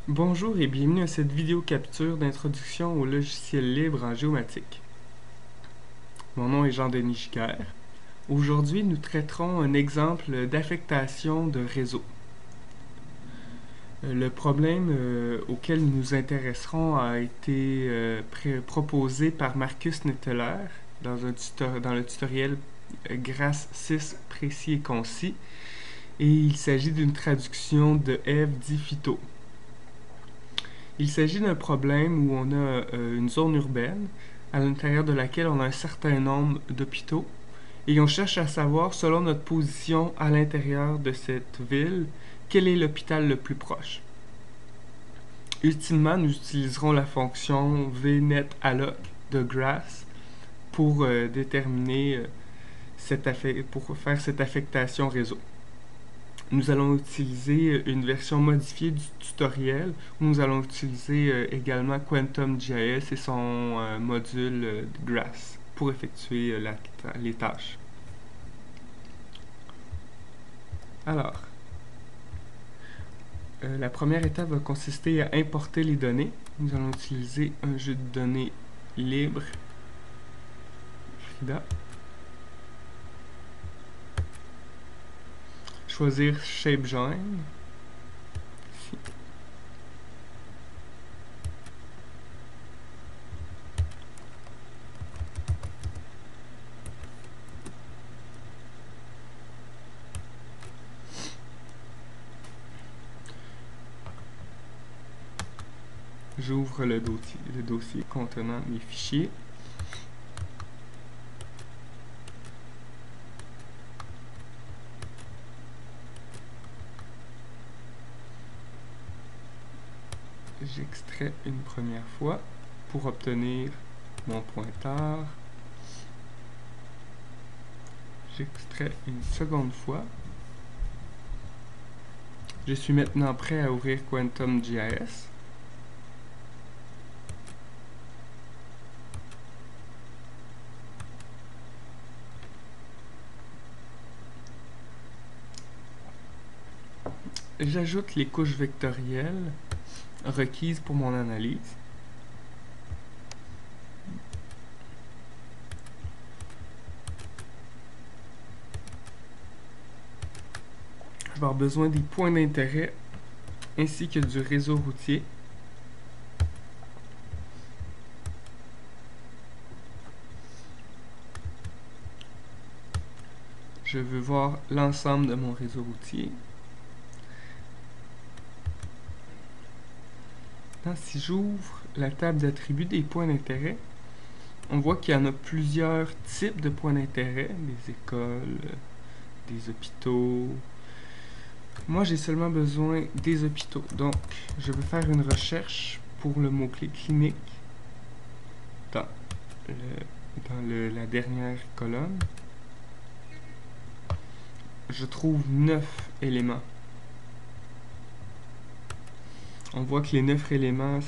Bonjour et bienvenue à cette vidéo capture d'introduction au logiciel libre en géomatique. Mon nom est Jean-Denis Giguère. Aujourd'hui, nous traiterons un exemple d'affectation de réseau. Le problème auquel nous nous intéresserons a été proposé par Marcus Netteler dans le tutoriel GRASS 6 précis et concis, et il s'agit d'une traduction de Ève Di Fito. Il s'agit d'un problème où on a une zone urbaine à l'intérieur de laquelle on a un certain nombre d'hôpitaux et on cherche à savoir, selon notre position à l'intérieur de cette ville, quel est l'hôpital le plus proche. Ultimement, nous utiliserons la fonction vNetAlloc de GRASS pour déterminer pour faire cette affectation réseau. Nous allons utiliser une version modifiée du tutoriel où nous allons utiliser également QuantumGIS et son module GRASS pour effectuer les tâches. Alors, la première étape va consister à importer les données. Nous allons utiliser un jeu de données libre, Frida. Choisir ShapeJoin. Ici. J'ouvre le dossier contenant mes fichiers. J'extrais une première fois pour obtenir mon pointeur. J'extrais une seconde fois. Je suis maintenant prêt à ouvrir QuantumGIS. J'ajoute les couches vectorielles requises pour mon analyse. Je vais avoir besoin des points d'intérêt ainsi que du réseau routier. Je veux voir l'ensemble de mon réseau routier. Si j'ouvre la table d'attributs des points d'intérêt, on voit qu'il y en a plusieurs types de points d'intérêt, des écoles, des hôpitaux. Moi, j'ai seulement besoin des hôpitaux. Donc, je veux faire une recherche pour le mot-clé clinique dans la dernière colonne. Je trouve 9 éléments. On voit que les 9 éléments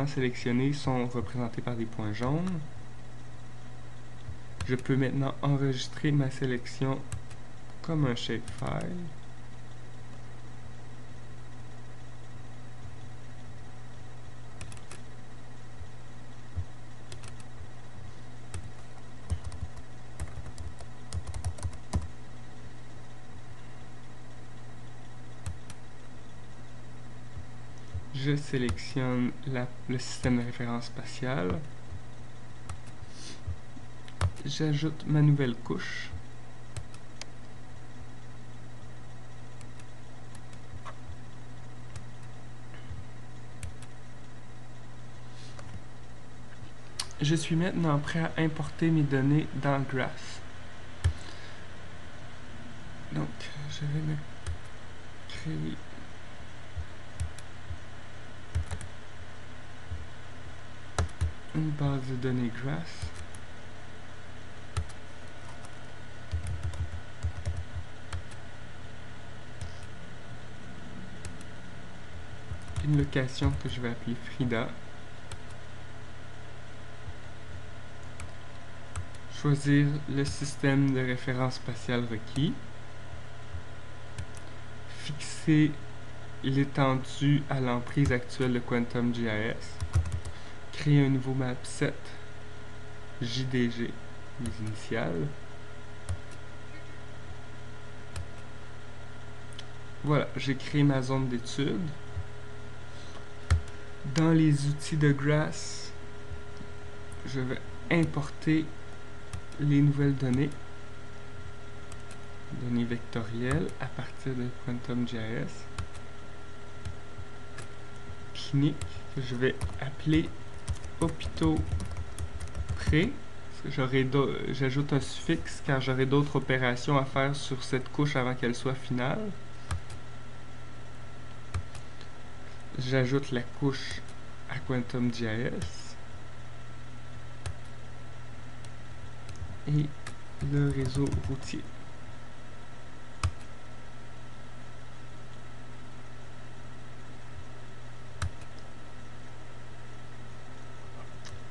sélectionnés sont représentés par des points jaunes. Je peux maintenant enregistrer ma sélection comme un shapefile. Je sélectionne le système de référence spatiale. J'ajoute ma nouvelle couche. Je suis maintenant prêt à importer mes données dans GRASS. Donc, je vais me créer une base de données GRASS. Une location que je vais appeler Frida. Choisir le système de référence spatiale requis. Fixer l'étendue à l'emprise actuelle de QuantumGIS. Créer un nouveau mapset JDG, les initiales. Voilà, j'ai créé ma zone d'étude. Dans les outils de GRASS, je vais importer les nouvelles données vectorielles à partir de QuantumGIS. Clinique, que je vais appeler hôpitaux pré. J'ajoute un suffixe car j'aurai d'autres opérations à faire sur cette couche avant qu'elle soit finale. J'ajoute la couche à QuantumGIS et le réseau routier.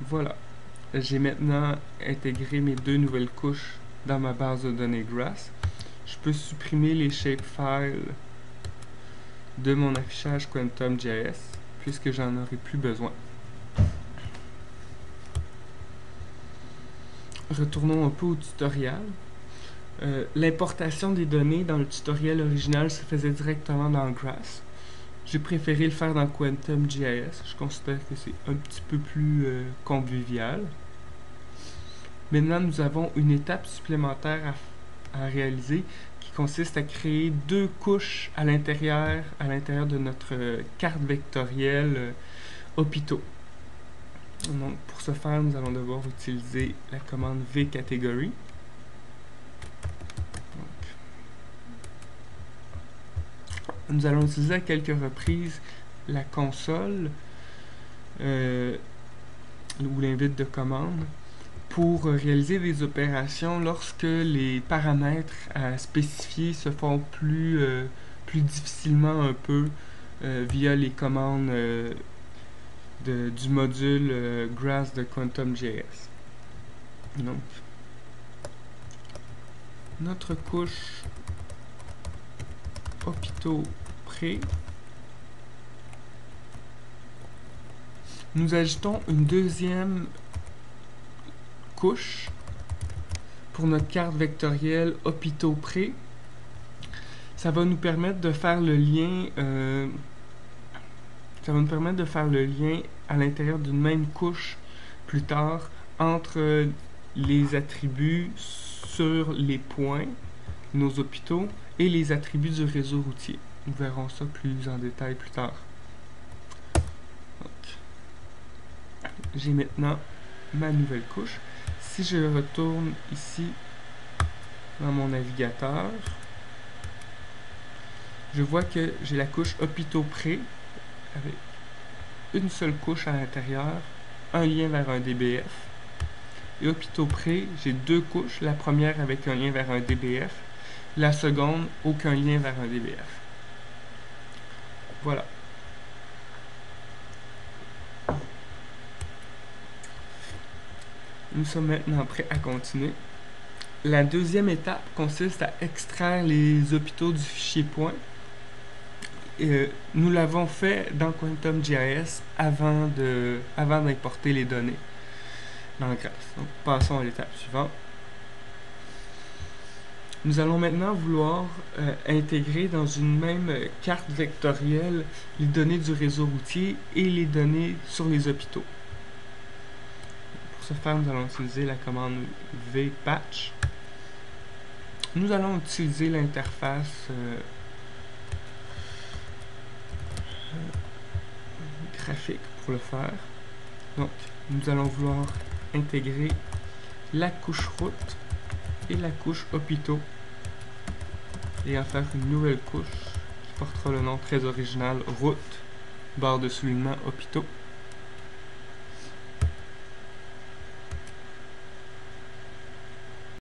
Voilà, j'ai maintenant intégré mes deux nouvelles couches dans ma base de données GRASS. Je peux supprimer les shapefiles de mon affichage QuantumGIS puisque j'en aurai plus besoin. Retournons un peu au tutoriel. L'importation des données dans le tutoriel original se faisait directement dans GRASS. J'ai préféré le faire dans QuantumGIS. Je considère que c'est un petit peu plus convivial. Maintenant, nous avons une étape supplémentaire à réaliser qui consiste à créer deux couches à l'intérieur de notre carte vectorielle hôpitaux. Donc, pour ce faire, nous allons devoir utiliser la commande vCategory. Nous allons utiliser à quelques reprises la console ou l'invite de commande pour réaliser des opérations lorsque les paramètres à spécifier se font plus difficilement un peu via les commandes du module GRASS de QuantumGIS. Donc, notre couche hôpitaux pré. Nous ajoutons une deuxième couche pour notre carte vectorielle hôpitaux pré. Ça va nous permettre de faire le lien à l'intérieur d'une même couche plus tard entre les attributs sur les points, nos hôpitaux, et les attributs du réseau routier. Nous verrons ça plus en détail plus tard. J'ai maintenant ma nouvelle couche. Si je retourne ici dans mon navigateur, je vois que j'ai la couche hôpitaux pré avec une seule couche à l'intérieur, un lien vers un DBF. Et hôpitaux pré, j'ai deux couches, la première avec un lien vers un DBF, la seconde, aucun lien vers un DBF. Voilà. Nous sommes maintenant prêts à continuer. La deuxième étape consiste à extraire les hôpitaux du fichier point. Nous l'avons fait dans QuantumGIS avant d'importer les données dans GRASS. Donc, passons à l'étape suivante. Nous allons maintenant vouloir intégrer dans une même carte vectorielle les données du réseau routier et les données sur les hôpitaux. Pour ce faire, nous allons utiliser la commande vpatch. Nous allons utiliser l'interface graphique pour le faire. Donc, nous allons vouloir intégrer la couche route et la couche hôpitaux et en faire une nouvelle couche qui portera le nom très original route, barre de soulignement hôpitaux.